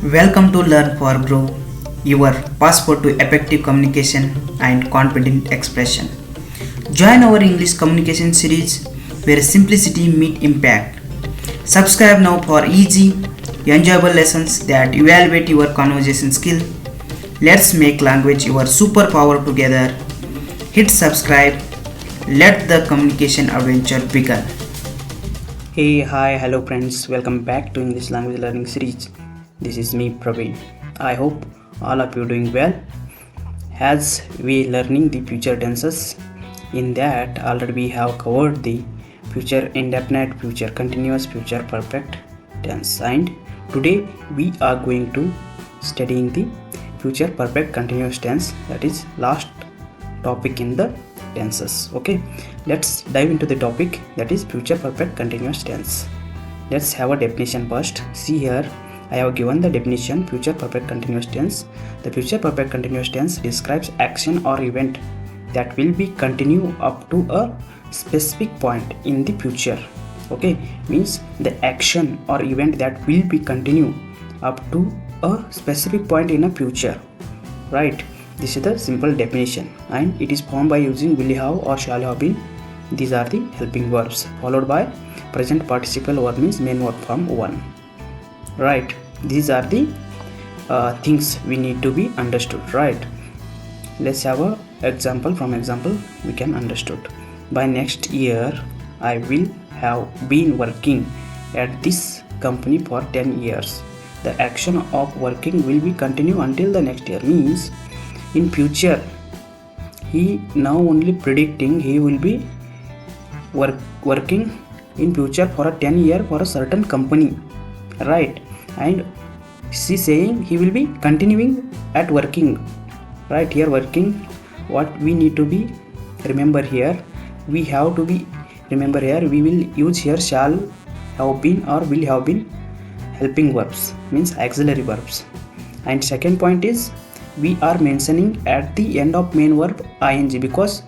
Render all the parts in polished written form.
Welcome to Learn for Grow, your passport to effective communication and confident expression. Join our English communication series where simplicity meet impact. Subscribe now for easy, enjoyable lessons that evaluate your conversation skill. Let's make language your superpower together. Hit subscribe. Let the communication adventure begin. Hey, hi, hello friends. Welcome back to English language learning series. This is me, Praveen. I hope all of you doing well. As we learning the future tenses, in that already we have covered the future indefinite, future continuous, future perfect tense, and today we are going to studying the future perfect continuous tense, that is last topic in the tenses. Okay, let's dive into the topic, that is future perfect continuous tense. Let's have a definition first. See here, I have given the definition. Future perfect continuous tense. The future perfect continuous tense describes action or event that will be continue up to a specific point in the future. Okay, means the action or event that will be continue up to a specific point in a future, right? This is the simple definition, and it is formed by using will have or shall have been. These are the helping verbs followed by present participle verb, means main verb form 1, right? These are the things we need to be understood, right? Let's have a example. From example we can understood. By next year I will have been working at this company for 10 years. The action of working will be continue until the next year, means in future he now only predicting he will be working in future for a 10 year for a certain company, right? And she saying he will be continuing at working, right? Here working, what we need to be remember here, we have to be remember here, we will use here shall have been or will have been helping verbs, means auxiliary verbs. And second point is we are mentioning at the end of main verb ing, because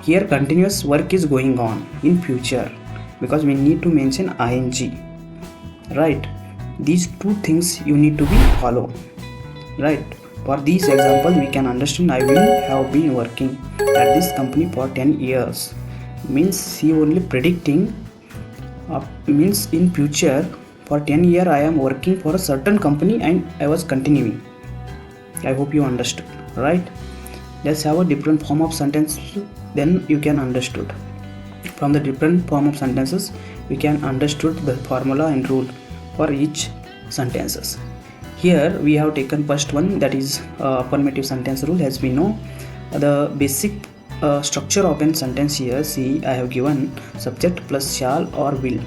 here continuous work is going on in future, because we need to mention ing, right? These two things you need to be follow, right? For this example we can understand I will have been working at this company for 10 years, means he only predicting means in future for 10 year I am working for a certain company and I was continuing. I hope you understood, right? Let's have a different form of sentence, then you can understood. From the different form of sentences we can understood the formula and rule for each sentences. Here we have taken first one, that is affirmative sentence rule. As we know, the basic structure of a sentence here, see I have given subject plus shall or will.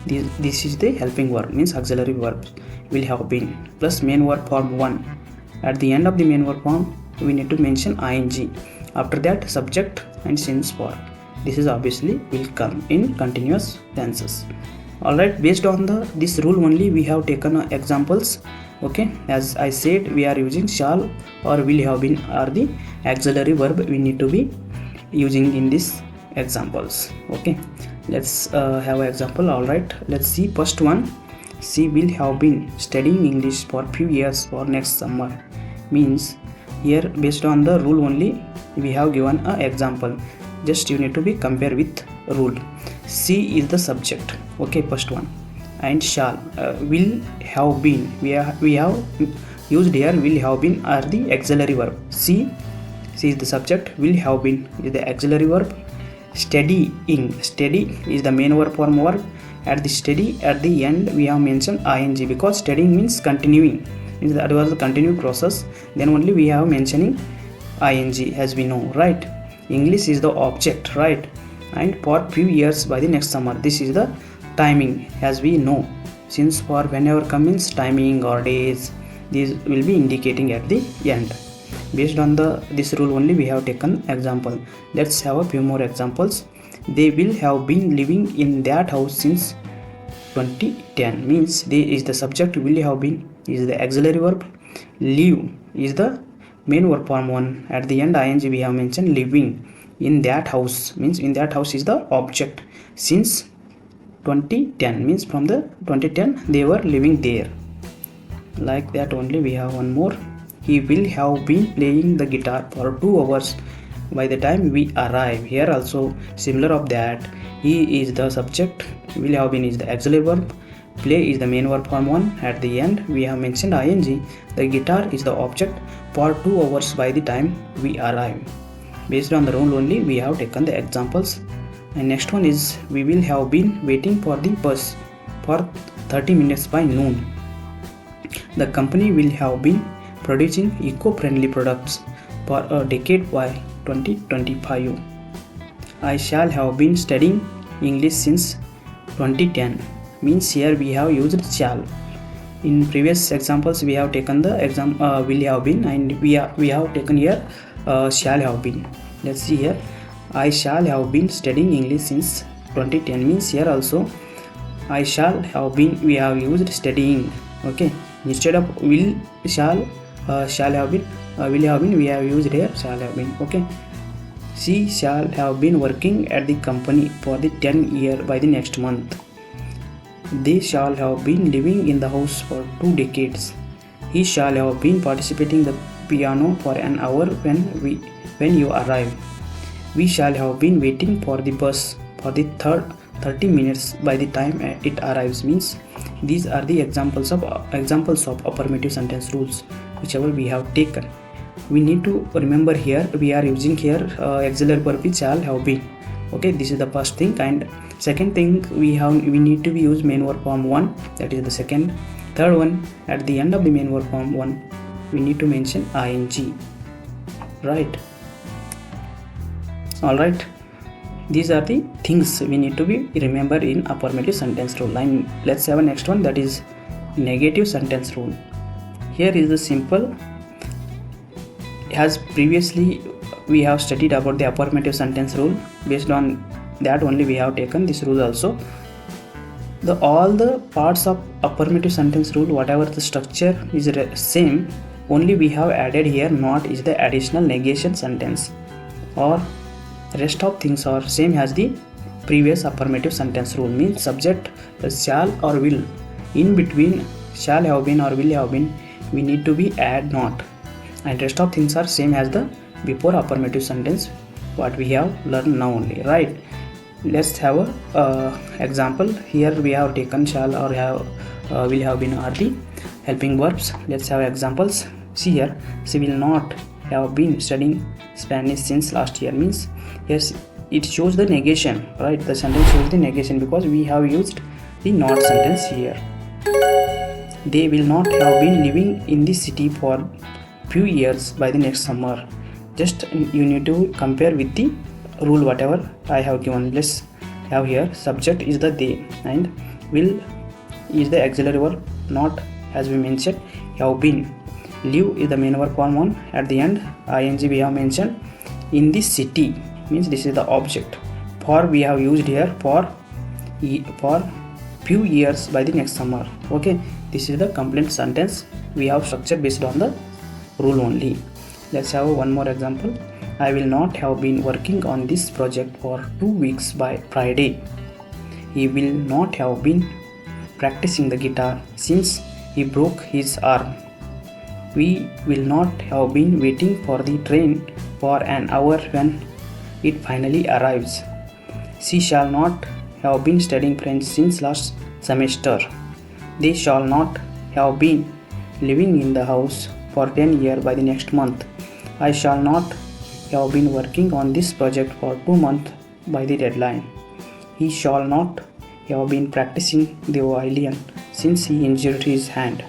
This is the helping verb, means auxiliary verb will have been, plus main verb form 1. At the end of the main verb form we need to mention ing. After that subject and since for. This is obviously will come in continuous tenses. Alright, based on this rule only we have taken examples. Okay, as I said, we are using shall or will have been are the auxiliary verb we need to be using in these examples. Okay, let's have an example. Alright, let's see first one. She will have been studying English for few years for next summer, means here based on the rule only we have given an example. Just you need to be compare with rule. She is the subject, okay, first one, and shall will have been, we have used here will have been are the auxiliary verb. She is the subject, will have been is the auxiliary verb. Studying, study is the main verb form verb. At the study at the end we have mentioned ing, because studying means continuing, means that was the continued process, then only we have mentioning ing, as we know, right? English is the object, right? And for few years by the next summer, this is the timing, as we know, since for whenever comes timing or days, these will be indicating at the end. Based on this rule only we have taken example. Let's have a few more examples. They will have been living in that house since 2010, means they is the subject, will have been is the auxiliary verb, live is the main verb form 1. At the end ing we have mentioned living in that house, means in that house is the object, since 2010 means from the 2010 they were living there. Like that only we have one more. He will have been playing the guitar for 2 hours by the time we arrive. Here also similar of that. He is the subject, will have been is the auxiliary verb, play is the main verb form 1. At the end we have mentioned ing. The guitar is the object for 2 hours by the time we arrive. Based on the rule only we have taken the examples. And next one is we will have been waiting for the bus for 30 minutes by noon. The company will have been producing eco-friendly products for a decade by 2025. I shall have been studying English since 2010. Means here we have used shall. In previous examples we have taken the will have been, and we have taken here shall have been. Let's see here. I shall have been studying English since 2010 means here also I shall have been we have used studying. Okay, instead of will shall have been will have been we have used here shall have been. Okay, she shall have been working at the company for the 10 year by the next month. They shall have been living in the house for 2 decades. He shall have been participating the piano for an hour when you arrive. We shall have been waiting for the bus for the 30 minutes by the time it arrives. Means these are the examples of affirmative sentence rules whichever we have taken. We need to remember here we are using here auxiliary verb which shall have been. Okay, this is the first thing. And second thing we need to be use main verb form 1, that is the second. Third one, at the end of the main verb form 1 we need to mention ing, right? Alright, these are the things we need to be remember in affirmative sentence rule. And let's have a next one, that is negative sentence rule. Here is the simple. As previously we have studied about the affirmative sentence rule, based on that only we have taken this rule also. All the parts of affirmative sentence rule, whatever the structure is same, only we have added here not is the additional negation sentence, or rest of things are same as the previous affirmative sentence rule. Means subject plus shall or will, in between shall have been or will have been we need to be add not, and rest of things are same as the before affirmative sentence what we have learned now only, right? Let's have a example. Here we have taken shall or have will have been are the helping verbs. Let's have examples. See here, she will not have been studying Spanish since last year. Means yes, it shows the negation, right? The sentence shows the negation because we have used the not sentence here. They will not have been living in the city for few years by the next summer. Just you need to compare with the rule whatever I have given. Let's have here subject is the they and will is the auxiliary verb, not as we mentioned have been. Live is the main verb form 1. At the end ing we have mentioned. In the city means this is the object. For we have used here for few years by the next summer. Okay, this is the complete sentence we have structured based on the rule only. Let's have one more example. I will not have been working on this project for 2 weeks by Friday. He will not have been practicing the guitar since he broke his arm. We will not have been waiting for the train for an hour when it finally arrives. She shall not have been studying French since last semester. They shall not have been living in the house for 10 years by the next month. I shall not have been working on this project for 2 months by the deadline. He shall not have been practicing the violin since he injured his hand.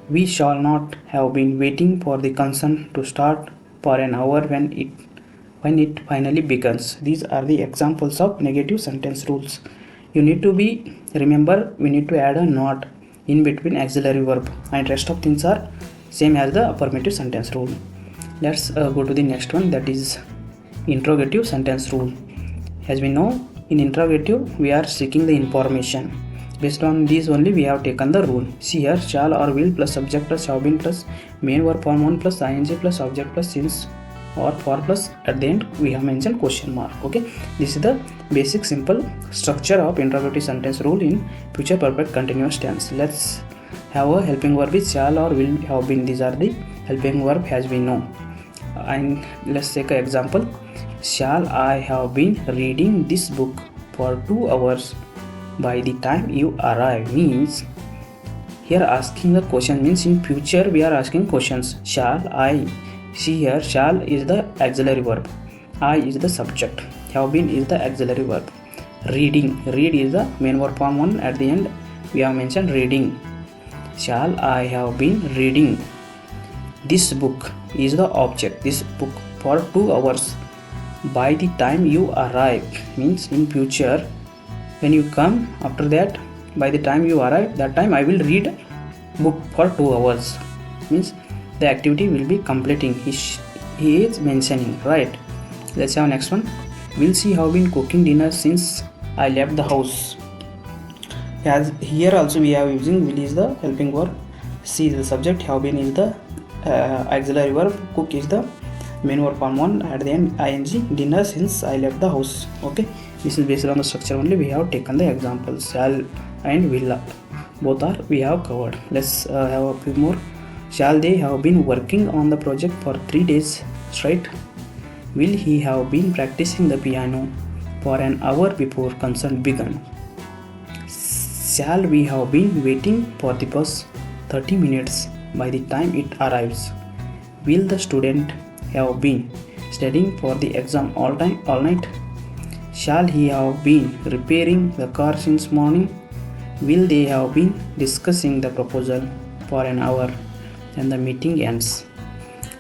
We shall not have been waiting for the concert to start for an hour when it finally begins. These are the examples of negative sentence rules. You need to be remember we need to add a not in between auxiliary verb, and rest of things are same as the affirmative sentence rule. Let's go to the next one, that is interrogative sentence rule. As we know, in interrogative we are seeking the information. Based on these only we have taken the rule. See here, shall or will plus subject plus have been plus main verb form 1 plus ing plus object plus since or for plus at the end we have mentioned question mark. Okay, this is the basic simple structure of interrogative sentence rule in future perfect continuous tense. Let's have a helping verb is shall or will have been. These are the helping verb as we know. And let's take an example. Shall I have been reading this book for 2 hours by the time you arrive? Means here asking the question, means in future we are asking questions. Shall I? See here, shall is the auxiliary verb, I is the subject, have been is the auxiliary verb. Reading, read is the main verb form 1. At the end we have mentioned reading. Shall I have been reading this book is the object, this book, for 2 hours by the time you arrive. Means in future when you come, after that by the time you arrive, that time I will read book for 2 hours. Means the activity will be completing. He is mentioning, right? Let's have next one. Will she have been cooking dinner since I left the house? As here also we are using will is the helping verb, she is the subject, have been is the auxiliary verb, cook is the main verb form 1. At the end ing, dinner since I left the house. Okay, this is based on the structure only. We have taken the examples. Shall and will, both are we have covered. Let's have a few more. Shall they have been working on the project for 3 days straight? Will he have been practicing the piano for an hour before concert began? Shall we have been waiting for the bus 30 minutes by the time it arrives? Will the student have been studying for the exam all night? Shall he have been repairing the car since morning? Will they have been discussing the proposal for an hour and the meeting ends?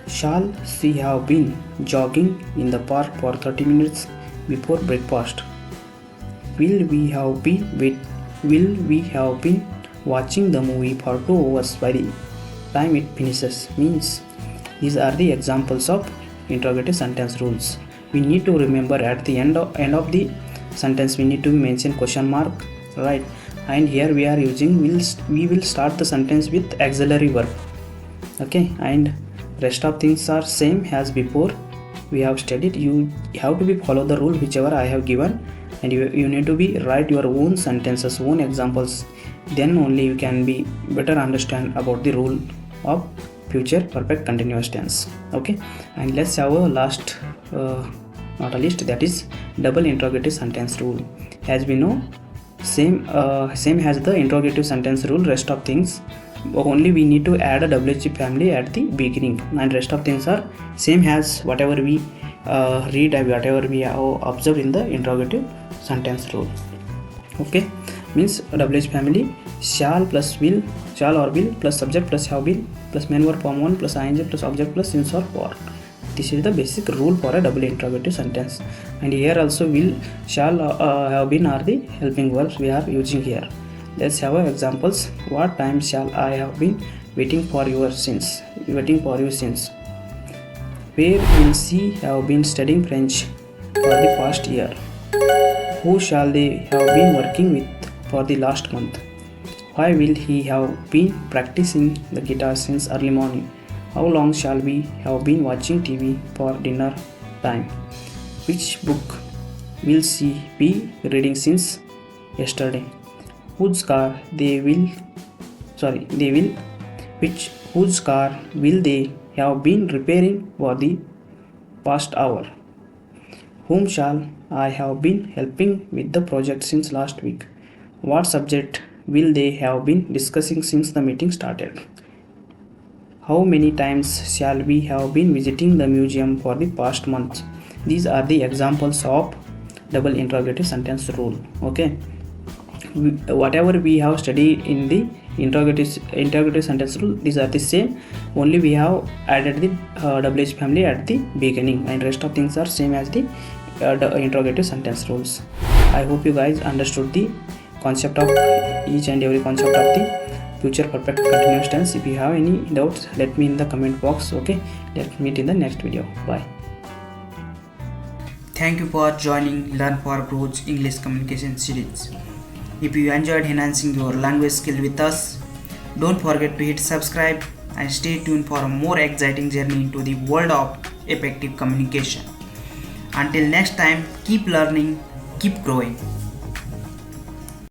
Shall she have been jogging in the park for 30 minutes before breakfast? Will we have been watching the movie for 2 hours by the time it finishes? Means these are the examples of interrogative sentence rules. We need to remember at the end of the sentence we need to mention question mark, right? And here we are using we will start the sentence with auxiliary verb. Okay, and rest of things are same as before we have studied. You have to be follow the rule whichever I have given, and you need to be write your own sentences, own examples. Then only you can be better understand about the rule of future perfect continuous tense. Okay, and let's have a last not a list, that is double interrogative sentence rule. As we know, same as the interrogative sentence rule, rest of things only we need to add a WH family at the beginning, and rest of things are same as whatever we read and whatever we have observed in the interrogative sentence rule. Okay, means WH family shall plus will, shall or will plus subject plus have been plus main verb form 1 plus ing plus object plus since or for. This is the basic rule for a double interrogative sentence. And here also will, shall, have been are the helping verbs we are using here. Let's have examples. What time shall I have been waiting for you since? Where will she have been studying French for the past year? Who shall they have been working with for the last month? Why will he have been practicing the guitar since early morning? How long shall we have been watching TV for dinner time? Which book will she be reading since yesterday? Whose car will they have been repairing for the past hour? Whom shall I have been helping with the project since last week? What subject will they have been discussing since the meeting started? How many times shall we have been visiting the museum for the past month? These are the examples of double interrogative sentence rule. Okay, whatever we have studied in the interrogative sentence rule, these are the same, only we have added the WH family at the beginning, and rest of things are same as the interrogative sentence rules. I hope you guys understood the concept of each and every concept of the future perfect continuous tense. If you have any doubts, let me in the comment box. Okay, let's meet in the next video. Bye. Thank you for joining Learn for Growth English Communication series. If you enjoyed enhancing your language skill with us, don't forget to hit subscribe and stay tuned for a more exciting journey into the world of effective communication. Until next time, keep learning, keep growing.